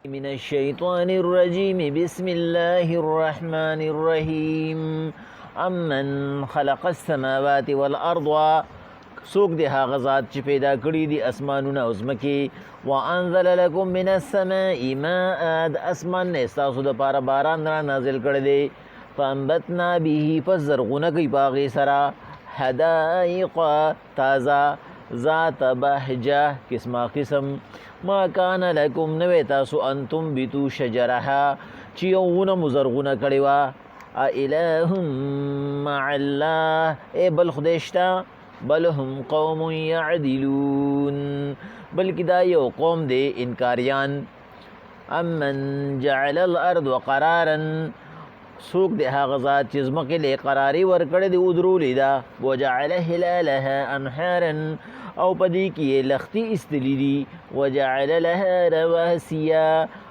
من الشيطان الرجيم بسم الله الرحمن الرحيم امن خلق السماوات والارض سوق دی هغه ذات چې پیدا کړی دي اسمانونه او ځمکې وانزل لكم من السماء ماء د اسمان نه ستاسو دپاره باران را نازل کړی دی فانبتنا به پس زرغونه کوي په هغې سره حدائق تازه ذات بهجه قسمه قسم ما کان لکم نوی تاسو انتم بیتو شجرها چې یو ونه مو زرغونه کړې وه اله مع الله ای بل خدای شته بل هم قوم یعدلون بلکې دا یو قوم دی انکاریان امن جعل الارض قرارا څوک دی هغه ذات چې ځمکې له قراري ورکړې دي ودرولې ده وجعل هلالها انهارا او پدې کې لختي استلی دي وجعل لها رواسیا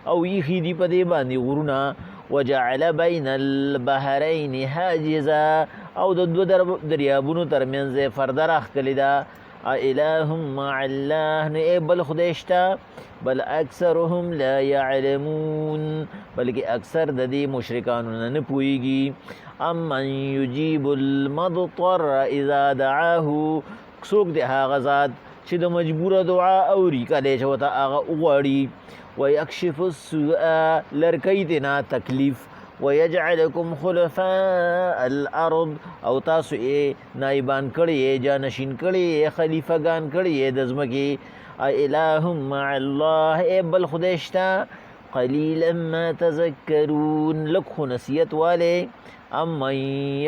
او یخي دي پدې باندې غرونه وجعل بین البحرین حاجزا او د دو دریابونو ترمنځ فرده راښکلې ده اله مع الله نه بل خدای شته بل اکثرهم لا يعلمون بلکې اکثر د دې مشرکانو نه پوهیږي امن یجیب المضطر اذا دعاه څوک دی هغه ذات چې د مجبوره دعا اوري کله چې ورته هغه وغواړي ویکشف السوء لرکی تینا تکلیف ویجعلکم خلفاء الارض او تاسو یې نایبان کړی یې جانشین کړی یې خلیفګان کړی یې د ځمکې اله مع الله ای بل خدای شته قلیلا ما تذکرون لږ خو نصیحت والی امن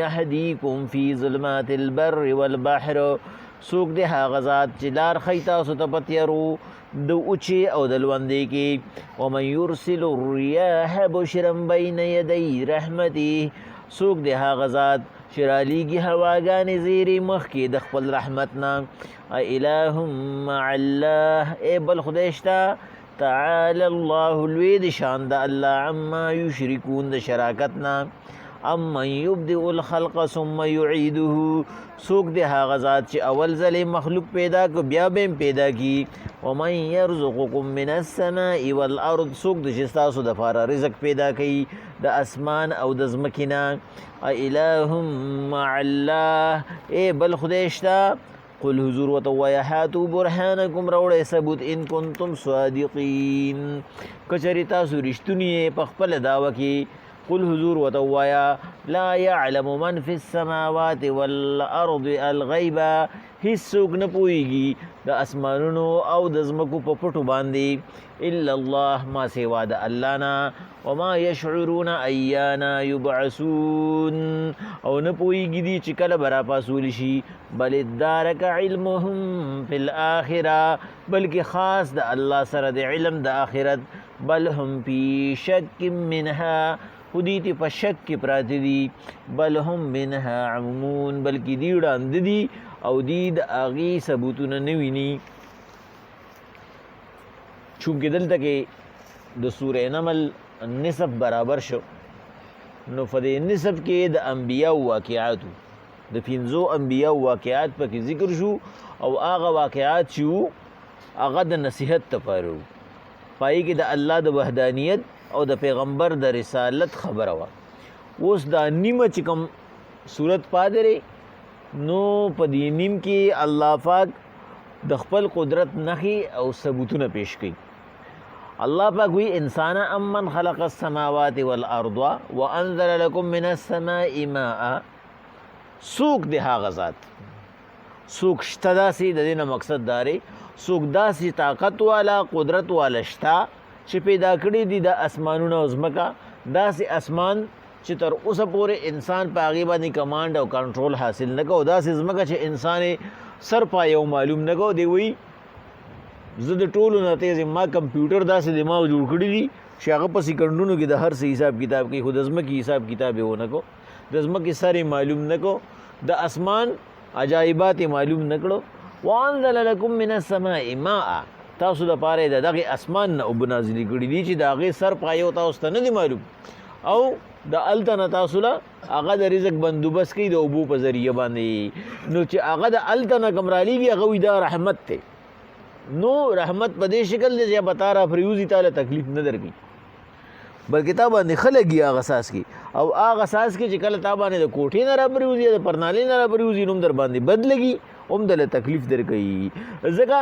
یهدیکم فی ظلمات البر والبحر څوک دی هغه ذات چې لار ښیي تاسو ته په تیارو د اوچې او د لوندې کې ومن یرسل الریاح بشرا بین یدی رحمته څوک دی هغه ذات چې رالیږي هواګانې زیرې مخکې د خپل رحمت نه اله مع الله ای بل خدای شته تعالی الله لوی د شان د الله عما یشرکون د شراکت نه امن یبدئ الخلق ثم یعیده څوک دی هغه ذات چې اول ځلې مخلوق پیدا کو بیا به پیدا کی ومن یرزقکم من السماء والارض څوک دی چې ستاسو دپاره رزق پیدا کوي د اسمان او د ځمکې نه اله مع الله ای بل خدای شته قل حضور ورته ووایه هاتو برهانکم راوړئ ثبوت ان کنتم صادقین که چېرې تاسو رښتوني یې په خپله دعوه کې قل حضور وتوایا لا يعلم من في السماوات والارض الغیب هیڅ څوک نه پوهیږي د اسمانونو او د ځمکو په پټو باندې الا الله ما سوا د الله نه وما یشعرون ایانا یبعثون او نه پوهیږي دي چې کله به راپاسولی شي بل ادارک علمهم فی الاخره بلکې خاص د الله سره د علم د آخرت بل هم فی شک منها خودی تی په شک کې پراته دي بل هم منها عمومون بلکې دی وړاندې دي او دی د هغې ثبوتونه نه ویني چونکې دلته کې د سورې نمل نصف برابر شو نو په دې نصف کې د انبیاو واقعاتو د پنځو انبیاو واقعات پکې ذکر شو او هغه واقعات چې وو هغه د نصیحت دپاره وو پای کې د الله د وحدانیت او د پیغمبر د رسالت خبره وه اوس دا نیمه چې کوم صورت پاتې نو په دې نیم کې الله پاک د خپل قدرت نښې او ثبوتونه پیش کوي الله پاک وی انسان امن خلق السماوات والارض وانزل لكم من السماء ماء څوک دی هغه ذات څوک شته داسې د دې نه مقصد دا دی څوک داسې طاقت والا قدرت والا شته چې پیدا کړي دي د اسمانونو او ځمکه داسې اسمان چې تر اوسه پورې انسان په هغې باندې کمانډ او کنټرول حاصل نه کوو داسې ځمکه چې انسان سر پایو معلوم نه کوو دی وایي زه د ټولو نه تیز ما کمپیوټر داسې دماغ جوړ کړي دي چې هغه په سیکنډونو کې د هر څه حساب کتاب کوي خو د ځمکې حساب کتاب یې ونه کو د ځمکې سر یې معلوم نه کو د اسمان عجایبات یې معلوم نه کړو وانزل لکم من السماء ماء تاسو دپاره د دغې اسمان نه اوبه نازلې کړي دي چې د هغې سر پایو تاسو ته نه دي معلوم او د هلته نه تاسو له هغه د رزق بندوبست کوي د اوبو په ذریعه باندې نو چې هغه د هلته نه کوم رالیږي هغه وایي دا رحمت دی نو رحمت په دې شکل دی چې بتا را پریوزي تعالی تکلیف نه درکړي بلکې تا باندې خلګي هغه اساس کې او هغه اساس کې چې کله تا باندې د کوټې نه را پریوزي د پرنالۍ نه را پریوزي نوم در باندې بد لګي هم دله تکلیف درکوي ځکه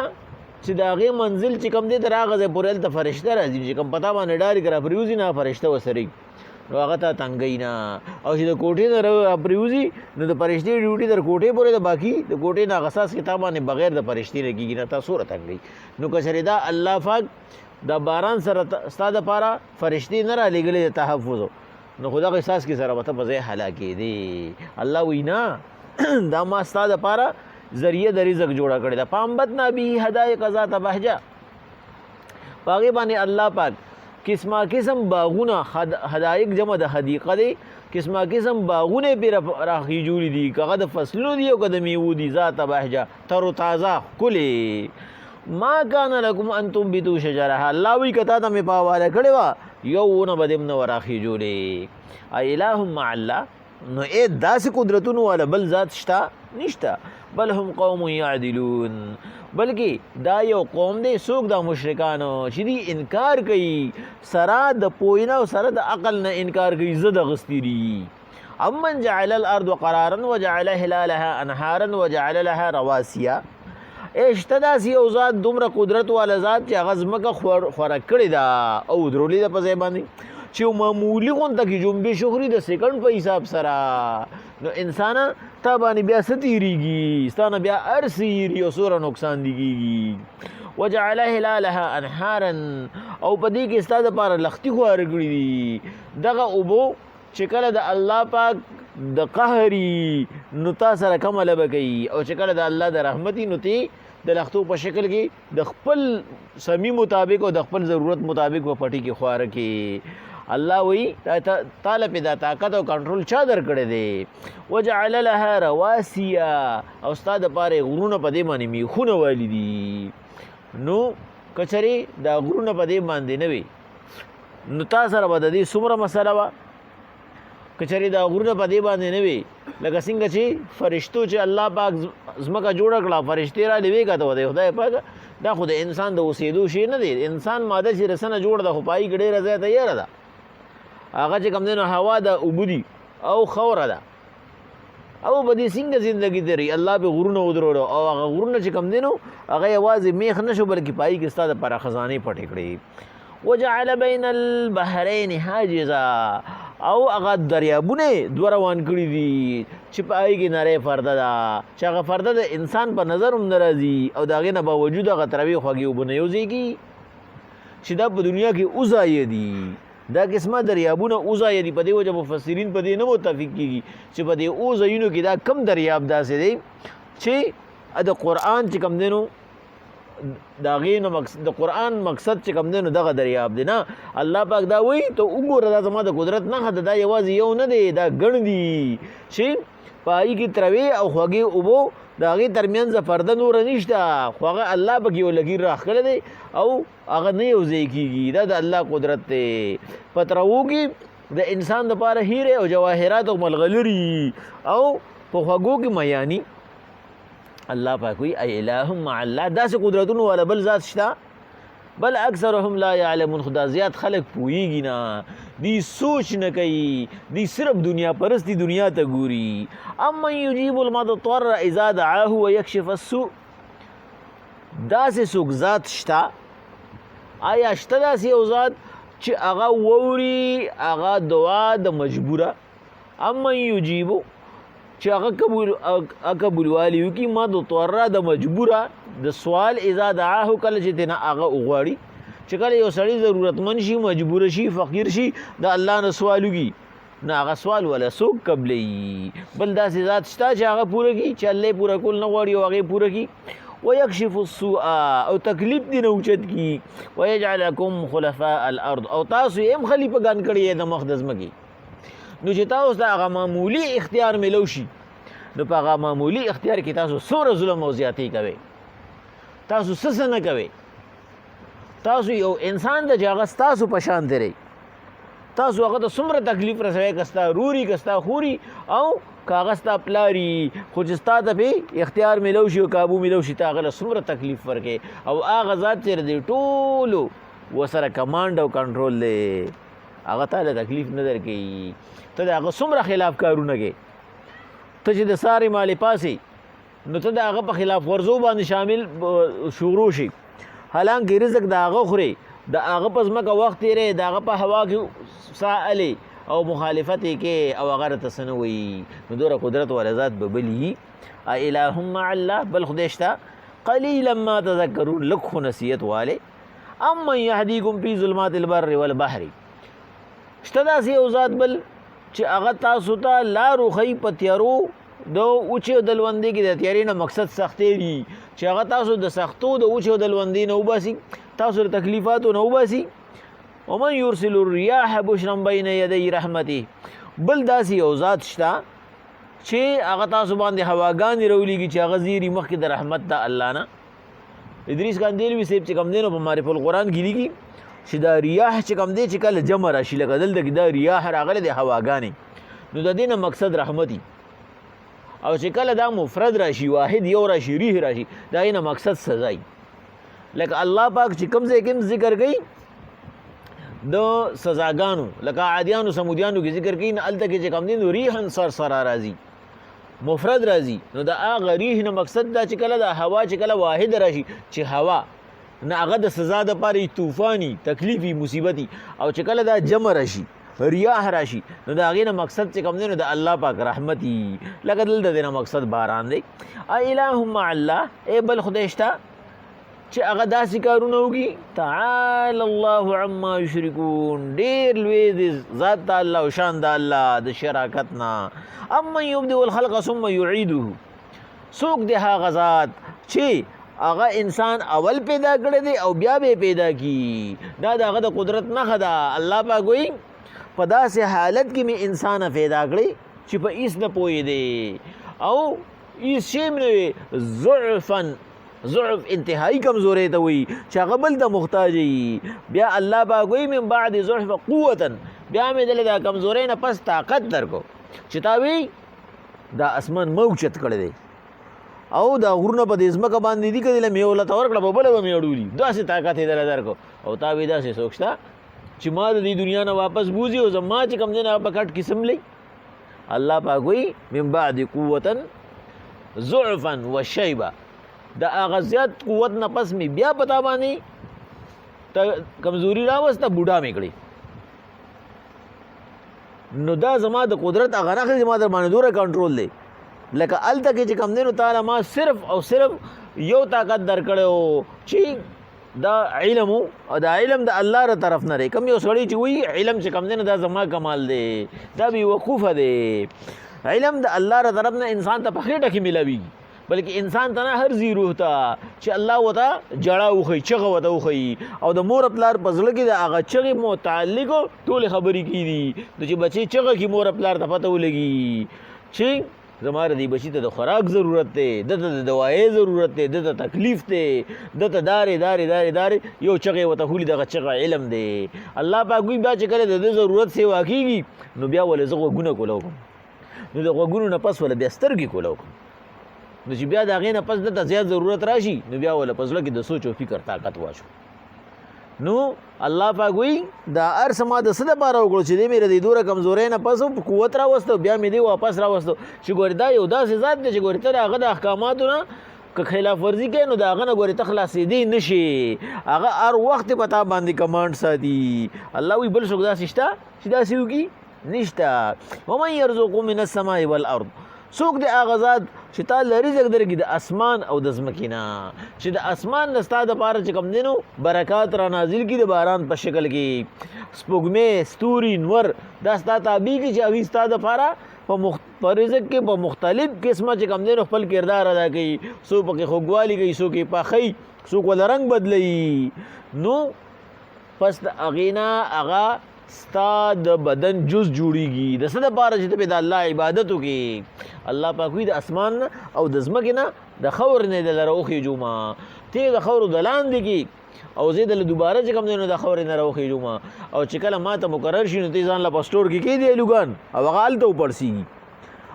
چې د هغې منزل چې کوم دی تر هغه ځای پورې هلته فرشته راځي چې کوم پتا باندې ډارې که را پریوزي نه فرشته ورسره نو هغه ته تنګوي نه او چې د کوټې نه را پریوزي نو د فرشتې ډیوټي در کوټې پورې د باقي د کوټې نه هغه اساس کې تا باندې بغیر د فرشتې نه کېږي نه تا څومره تنګوي نو که چېرې دا الله پاک دا باران سره ستا دپاره فرشتې نه رالیږلې د تحفظ نو خو دغه احساس کې سره به ته په ځای هلاکېدې الله وایي نه دا ما ستا دپاره ذریعه د رزق جوړه کړې ده فانبتنا به حدائق ذات بهجه په هغې باندې الله پاک قسمه قسم باغونه حدائق جمع د حدیقه دی قسمه قسم باغونه پرې راخیجولي دي که هغه د فصلونو دي او که د میوو دي ذات بهجه تر و تازه ښکلې ما کان لکم ان تنبتوا شجرها الله وایي که تا ته مې په حواله کړې وه یو ونه به دې هم نه وه راخیجولې اله مع الله نو داسې قدرتونو والا بل ذات شته نشته بل هم قوم یعدلون بلکې دا یو قوم دی څوک دا مشرکانو چې دی انکار کوي سره د پوهې نه او سره د عقل نه انکار کوي ضد اخیستي دي امن جعل الارض قرارا وجعل هلالها انهارا وجعل لها رواسیا شته داسې یو ذات دومره قدرت والا ذات چې هغه ځمکه خوره کړې ده او درولې ده په ځای باندې چې معمولي غونته کې جنبې شخري د سیکنډ په حساب سره نو انسانه تا باندې بیا څه تېرېږي ستا نه بیا هر څه هېري او څومره نقصان دي کېږي وجعل هلالها انهارا او په دې کې ستا دپاره لښتي خواره کړي دي دغه اوبو چې کله د الله پاک د قهري نو تا سره کمله به کوي او چې کله د الله د رحمتي نو تی د لښتو په شکل کې د خپل سمی مطابق او د خپل ضرورت مطابق په پټي کې خواره کې الله وی تعالی په دا طاقت او کنټرول چا درکړی دی وجعل لها رواسیا او استاد پاره غرونه په دې باندې میخونه والی دي نو کچري دا غرونه په دې باندې نه وي نو تا سره به د دې څومره مسله وه کچري دا غرونه په دې باندې نه وي لکه څنګه چې فرشتو چې الله پاک ځمکه جوړه کړه فرشتې را لوېږه ته دی خدای پاک دا خو د انسان د اوسېدو شی نه دی انسان ماده چې رسنه جوړه ده خو پایي کې ډېره ځای تیاره ده هغه چې کوم دی نو هوا ده اوبه دي او خوره ده او په دې څنګه زندګي تېروي الله به غرونه ودرولو او هغه غرونه چې کوم دی نو هغه یوازې میخ نه شو بلکې پایي کې ستا دپاره خزانې پټې کړې وجعل بین البحرین حاجزا او هغه دریابونه دوه روان کړي دي چې په هغې کې نری فرده ده چې هغه فرده د انسان په نظر هم نه راځي او د هغې نه باوجود هغه تروې خوږې اوبه نه یوځېږي چې دا په دنیا کې اوځایه دي دا قسمه دریابونه اوځایه دي په دې وجه مفسرین په دې نه متفق کېږي چې په دې اوځایونو کې دا کم دریاب داسې دی چې د قرآن چې کوم دی نو د هغې نه د قرآن مقصد چې کوم دی نو دغه دریاب دی نه الله پاک دا وایي ته وګوره دا زما د قدرت نښه ده دا یوازې یو نه دی دا ګڼ دي چې په هغې کې تروې او خوږې اوبو د هغې ترمنځ پرده نوره نشته خو هغه الله پکې یو لګیر راښکلی دی او هغه نه یو ځای کېږي دا د الله قدرت دی په تروو کې د انسان دپاره هیرې او جواهرات او ملغلري او په خوږو کې میانی الله پاک وی ای اله مع الله داسې قدرتونو والا بل ذات شته بل اکثرهم لا یعلمون خدا زیات خلق پوهیږي نه دی سوچ نه کوي دی صرف دنیا پرستی دنیا ته ګوري اما یجیب المضطر اذا دعاه ويكشف السوء داسې څوک ذات شته آیا شته داسې یو ذات چې هغه ووري هغه دعا د مجبوره اما یجیبو چې هغه قبولوالی وکړي مضطر د مجبوره د سوال اذا دعاه کله چې تېنه هغه وغواړي چې کله یو سړی ضرورتمند شي مجبوره شي فقیر شي د الله نه سوال وکړي نو هغه سوال ولا څوک قبلوي بل داسې ذات شته چې هغه پوره کړي چې الله یې پوره کول نه غواړي او هغې پوره کړي ويكشف السوء او تکلیف دې نه اوچت کړي ويجعلکم خلفاء الارض او تاسو یې هم خلیفهګان کړي یې د مخ د ځمکې نو چې تاسو ته هغه معمولي اختیار میلو شي نو په هغه معمولي اختیار کې تاسو څومره ظلم او زیاتۍ کوئ تاسو څه نه کوئ تاسو یو انسان د چې هغه ستاسو په شان دی تاسو هغه ته څومره تکلیف رسوئ که ستا روري که ستا خوري او کاغذ ته پلاري خو چې ستا ته پې اختیار میلو شي او کابو میلو شي ته هغه له څومره تکلیف ورکې او هغه ذات چې دی ټولو ورسره کمانډ او کنټرول دی هغه تا له تکلیف نه درکوي ته د هغه څومره خلاف کارونه کوې ته چې د سارې مالې پاسې نو ته د هغه په خلاف ورزو باندې شامل شروع شي حالانکې رزق د هغه خورې د هغه په ځمکه وخت تېری د هغه په هوا کې ساه الې او مخالفت یې کې او هغه راته څه نه وایي نو دومره قدرت والا ذات به بل وي اله مع الله بل خدای شته قلیلا ما تذکرون لږ خو نصیحت والی امن یهدیکم فی ظلمات البر والبحر شته داسې یو ذات بل چې هغه تاسو ته لار وښیي په تیارو د اوچې او د لوندې کې د تیارې نه مقصد سختې دي چې هغه تاسو د سختو د اوچې او د لوندې نه وباسي تاسو د تکلیفاتو نه وباسي ومن یرسل الریاح بشرا بین یدی رحمته بل داسې یو ذات شته چې هغه تاسو باندې هواګانې راولیږي چې هغه زیري مخکې د رحمت د الله نه ادریس کاندیلوي صاحب چې کوم دی نو په معرف القرآن کې لیکي چې دا ریاح چې کوم دی چې کله جمع راشي لکه دلته کې دا ریاح راغلی د هواګانې نو د دې نه مقصد رحمتي او چې کله دا مفرد راشي واحد یو راشي ریح راشي دا یې نه مقصد سزای لکه الله پاک چې کوم ځای کې ذکر کوي د سزاګانو لکه عادیانو سمودیانو کې ذکر کوي نه هلته کې چې کوم دی نو ریحن سرسره راځي مفرد راځي نو د هغه ریح نه مقصد دا چې کله د هوا چې کله واحد راشي چې هوا نه هغه د سزا دپاره طوفاني تکلیفي مصیبتي او چې کله دا جمع راشي ریاح راشي نو د هغې نه مقصد چې کوم دی نو د الله پاک رحمتي لکه دلته دی نه مقصد باران دی اله مع الله ای بل خدای شته چې هغه داسې کارونه وکړي تعالی الله عما یشرکون ډېر لوی دی ذات د الله او شان د الله د شراکت نه امن یبدئ الخلق ثم یعیده څوک دی هغه ذات چې هغه انسان اول پیدا کړی دی او بیا به پیدا کی دا د هغه د قدرت نښه ده الله پاک وایي په داسې حالت کې مې انسان پیدا کړی چې په هېڅ نه پوهېدی او هېڅ شی م نه وي ضعفا ضعف انتهایی کمزوری ته وایي چې هغه بل ته محتاج وي بیا الله پاک وایي من بعد ضعف قوتا بیا مې دله دا کمزورۍ نه پس طاقت درکو چې تا وی دا اسمان موچت کړی دی او دا غرونه په دې ځمکه باندې دي که دله مې ولته ورکړه په بله به مې اړولي داسې طاقت یې دله درکو او تا وی داسې څوک شته چې ما د دې دنیا نه واپس بوځي او زما چې کوم دی نه هغه په کټ کې سملی الله پاک وایي من بعد قوتا ضعفا وشیبه د هغه زیات قوت نه پس مې بیا پتا باندې کمزوري راوسته بوډا مې کړې نو دا زما د قدرت هغه نښه زما در باندې دوره کنټرول دی لکه هلته کې چې کوم دی نو تعالی ما صرف او صرف یو طاقت درکړی و چې دا علم او دا علم د الله ر طرف نه دی کوم یو سړی چې وایي علم چې کوم دی نو دا زما کمال دی دا بې وقوفه دی علم د الله ر طرف نه انسان ته په خېټه کې میلاویږي بلکې انسان ته نه هر ځای روح ته چې الله ورته جړه وښیي چغه ورته وښیي او د مور پلار په زړه کې د هغه چغې متعلقو ټولې خبرې کېدي نو چې بچې چغه کي مور پلار ته پته ولګي چې زما د دې بچي ته د خوراک ضرورت دی دته د دوایۍ ضرورت دی دته تکلیف دی دته دارې یو چغې ورته خولي دغه چغه علم دی الله پاک وایي بیا چې کله د ده ضرورت سیوا کېږي نو بیا ولې زه غوږونه کوله وکړم نو د غوږونو نه پس ولې بیا سترګې کوله وکړم نو چې بیا د هغې نه پس دته زیات ضرورت راشي نو بیا وله په زړه کې د سوچ او فکر طاقت واچو نو الله پاک وایي دا هر څه ما د څه دپاره وکړو چې دی مې د دې دوره کمزورۍ نه پس قوت راوسته بیا مې دی واپس راوسته چې ګورې دا یو داسې ذات دی چې ګورې ته د هغه د احکاماتو نه که خلاف ورزي کوې نو د هغه نه ګورې ته خلاصېدی نه شي هغه هر وخت په تا باندې کمانډ ساتي الله وایي بل څوک داسې شته چې داسې وکړي نشته ومن یرزقو من السماء والارض څوک د هغه ذات چې تا له رزق درکړي د اسمان او د ځمکې نه چې د اسمان نه ستا دپاره چې کوم دی نو برکات را نازل کړي د باران په شکل کې سپوږمۍ ستوري نور دا ستا تابع کړي چې هغوی ستا دپاره په رزق کې په مختلف قسمه چې کوم دی نو خپل کردار ادا کوي څوک پکې خوږوالي کوي څوک یې پخوي څوک وله رنګ بدلوي نو پس د هغې نه هغه ستا د بدن جز جوړیږي د څه دپاره چې ته پې د الله عبادت وکړې الله پاک وایي د اسمان نه او د ځمکې نه د خور نه یې دله راوخېږومه ته د خورو د لاندې کې او زه دله دوباره چې کوم دی نو د خورې نه راوخېږومه او چې کله ما ته مقرر شي نو ته ځان له په سټور کې کېدی الوګان او هغه هلته وپړسېږي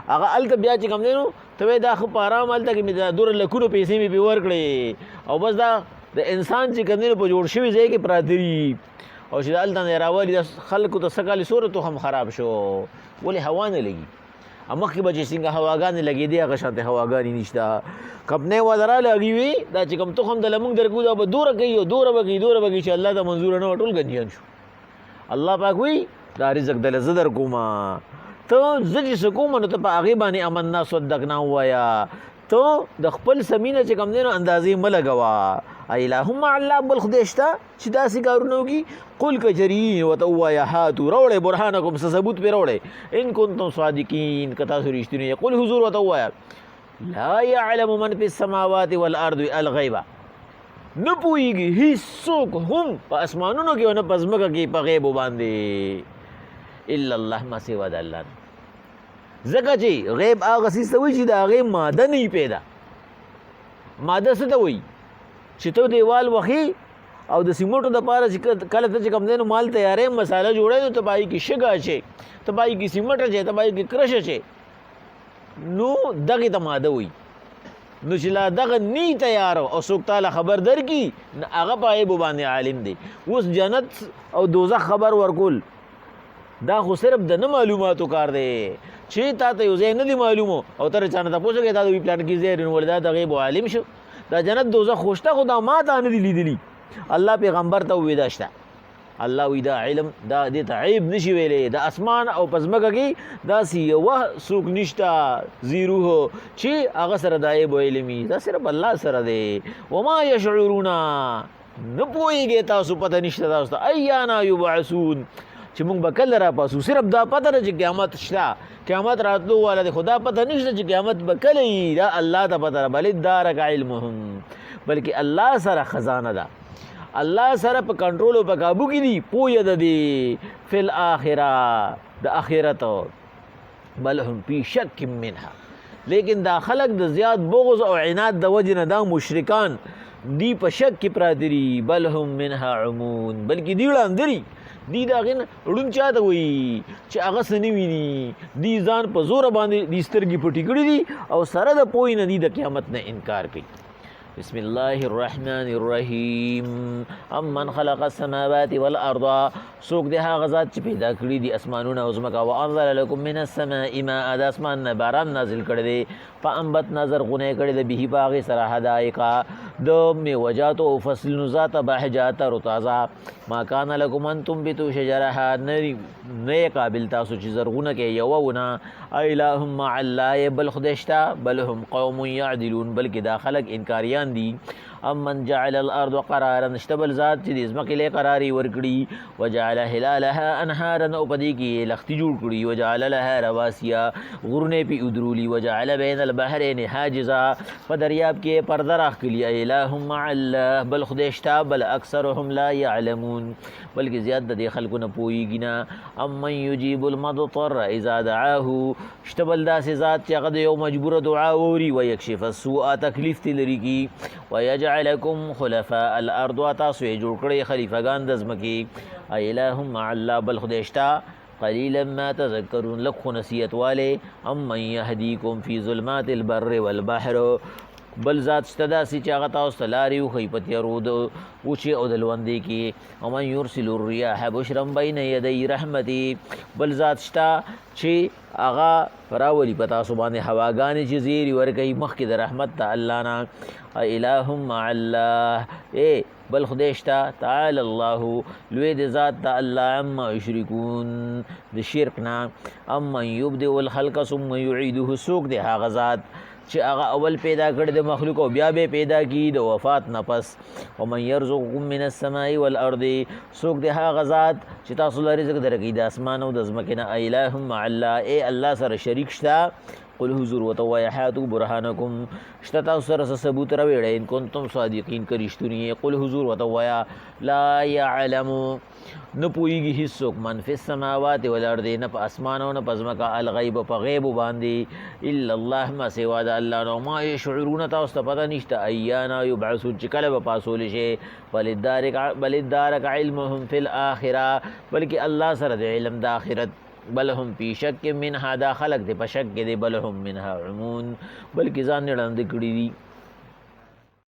هغه هلته بیا چې کوم دی نو ته وایې دا ښه په ارام هلته کې مې دا دومره لکونو پیسې مې پرې ورکړې او بس دا د انسان چې کوم دی نو په جوړ شوي ځای کې پراته دي او چې د هلته نه راولي دا خلکو ته څه کالې سوره تخم خراب شو ولې هوا نه لګي مخکې به چې څنګه هواګانې لګېدې هغه شانتې هواګانې نشته کپنې والا راله هغې وي دا چې کوم تخم دله مونږ درکوو دا به دوره کوي او دوره به کوي چې الله ته منظوره نه وه ټول ګنجیان شو الله پاک وایي دا رزق دله زه در کومه ته زه چې څه کوم نو ته په هغې باندې امنا صدقنا ووایه ته د خپل سمینه چې کوم دی نو اندازې مه لګوه الہ مع الله بل خدای شته چې داسې کارونه وکړي قل کچري ورته ووایه هاتو راوړئ برهانکم څه ثبوت پرې راوړئ ان کنتم صادقین که تاسو رښتیني یې قل حضور ورته ووایه لا یعلم من فی السماوات والارض الغیبه نه پوهېږي هېڅوک هم په اسمانونو کې او نه په ځمکه کې په غیبو باندې الا الله ما سوا د الله نه ځکه چې غیب هغه څیز ته وایي چې د هغې ماده نه پیدا ماده څه ته وایي چې ته دیوال وخې او د سیمټو دپاره چې کله ته چې کوم دی نو مال تیارې مساله جوړی نو ته به هغې کې شګه اچې ته به هغې کې سیمټ اچې ته به هغې کې کرش اچې نو دغې ته ماده وایي نو چې لا دغه نی تیار او څوک تاله خبر درکړي هغه په عیبو باندې عالم دی اوس جنت او دوزخ خبر ورکول دا خو صرف د نه معلوماتو کار دی چې تا ته یو ځای نه دی معلومو او ته چا نه تپوس کوې دا د وي پلان کې ځای ولې دا د غیبو عالم شو دا جنت دوزخ خو شته خو دا ما ته نه دي لیدلي الله پیغمبر ته ووایي دا شته الله وی دا علم دا دې ته عیب نشي ویلی د اسمان او په ځمکه کې داسې یوه څوک نشته زیرو چې هغه سره دا عیب و علم وي دا صرف الله سره دی وما یشعرون نه پوهېږئ تاسو پته نشته تاسو ته ایانا یبعثون چې موږ به کله راپاسو صرف دا پته ده چې قیامت شته قیامت راتلو والا دی خو دا پته نشته چې قیامت به کله وي دا الله ته پته ده بل ادارک علمهم بلکې الله سره خزانه ده الله سره په کنټرول او په قابو کې دي پوهه ده دی فی الاخره د آخرت بل هم فی شک منها لیکن دا خلق د زیات بغض او عناد د وجې نه دا مشرکان دی په شک کې پراته دي بل هم منها عمون بلکې دی ړانده دي دی د هغې نه ړوند چا ته وایي چې هغه څه نه ویني دی ځان په زوره باندې دی سترګې پټې کړي دي او سره د پوهې نه دی د قیامت نه انکار کوي بسم الله الرحمن الرحیم امن خلق السماوات والارض څوک دی هغه ذات چې پیدا کړي دي اسمانونه او ځمکه وانزل لکم من السماء ماء د اسمان نه باران نازل کړی دی فانبتنا زرغونې کړی د به په هغې سره حدایقه د میوجاتو او فصلونو ذاته بهجاته رطازه ما کان لکم ان تنبتوا شجرها نه یې قابل تاسو چې زرغونه کې یوه ونه اله مع الله بل خدای شته بل هم قوم یعدلون بلکې دا خلک انکاریان دي امن جعل الارض قرارا نشته بل ذات چې د ځمکې لی قراري ورکړي وجعل هلالها انهارا او په دې کې لښتي جوړ کړي وجعل لها رواسیا غرونه پې ادرولي وجعل بین البحرین حاجزا په دریاب کې پرده راښکلي اله مع الله بل خدای شته بل اکثرهم لا یعلمون بلکې زیات د دې خلکو نه پوهېږي نه امن یجیب المضطر اذا دعاه شته بل داسې ذات چې هغه د یو مجبوره دعا اوري ویکشف السوء تکلیف ترې لرې کړي ویجعلکم خلفاء الارض تاسو یې جوړ کړئ خلیفګان د ځمکې اله مع الله بل خدای شته قلیلا ما تذکرون لږ خو نصیحت والی امن یهدیکم فی ظلمات البر والبحر بل ذات شته داسې چې هغه تاسو ته لارې وښیي په تیارو د وچې او د لوندې کې ومن یرسل الریاح بشرا بین یدی رحمتي بل ذات شته چې هغه راولي په تاسو باندې هواګانې چې زیري ورکوي مخکې د رحمت ته الله نه اله مع الله بل خدای شته تعالی الله لوی د ذات ته الله عما یشرکون د شرک نه امن یبدئ الخلق ثم یعیده څوک دی هغه ذات چې هغه اول پیدا کړی د مخلوق او بیا به پیدا کی د وفات نه پس ومن یرزقکم من السماء والارض څوک دی هغه ذات چې تاسو له رزق درکوي د اسمان او د ځمکې نه اله مع الله الله سره شریک شته قل حضور ورته ووایه هاتوا برهانکم شته تاسو سره څه ثبوت راوړئ ان کنتم صادقین که رښتوني یې قل حضور ورته ووایه لا یعلم نه پوهېږي هېڅوک من فی السماوات والارض نه په اسمان او نه په ځمکه الغیب په غیبو باندې الا الله ما سوا د الله نه ما یشعرون تاسو ته پته نشته ایانا یبعثون چې کله به پاسولی شي بل ادارک علمهم فی الاخره بلکې الله سره د علم د آخرت بل هم فی شک منها دا خلق دی په شک کې دی بل هم منها عمون بلکې ځان یې ړانده کړي دي